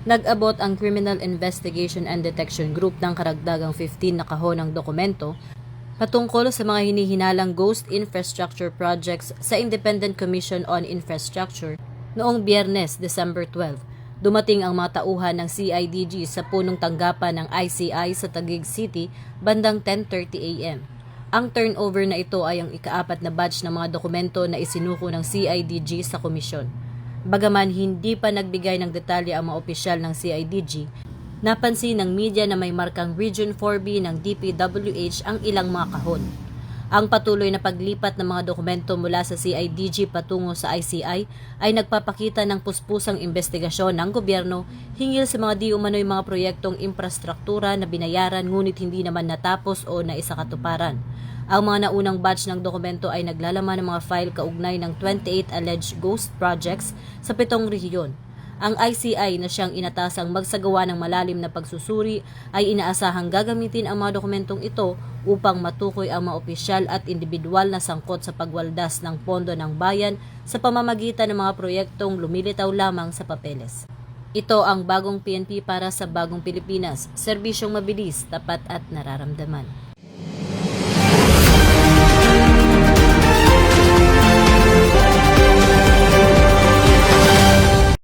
Nag-abot ang Criminal Investigation and Detection Group ng karagdagang 15 na kahon ng dokumento patungkol sa mga hinihinalang ghost infrastructure projects sa Independent Commission on Infrastructure noong Biyernes, December 12. Dumating ang mga tauhan ng CIDG sa punong tanggapan ng ICI sa Taguig City bandang 10:30 a.m. Ang turnover na ito ay ang ikaapat na batch ng mga dokumento na isinuko ng CIDG sa komisyon. Bagaman hindi pa nagbigay ng detalye ang mga opisyal ng CIDG, napansin ng media na may markang Region 4B ng DPWH ang ilang mga kahon. Ang patuloy na paglipat ng mga dokumento mula sa CIDG patungo sa ICI ay nagpapakita ng puspusang investigasyon ng gobyerno hinggil sa mga di umano'y mga proyektong infrastruktura na binayaran ngunit hindi naman natapos o naisakatuparan. Ang mga naunang batch ng dokumento ay naglalaman ng mga file kaugnay ng 28 alleged ghost projects sa 7 rehiyon. Ang ICI na siyang inatasang magsagawa ng malalim na pagsusuri ay inaasahang gagamitin ang mga dokumentong ito upang matukoy ang mga opisyal at individual na sangkot sa pagwaldas ng pondo ng bayan sa pamamagitan ng mga proyektong lumilitaw lamang sa papeles. Ito ang bagong PNP para sa bagong Pilipinas, serbisyong mabilis, tapat at nararamdaman.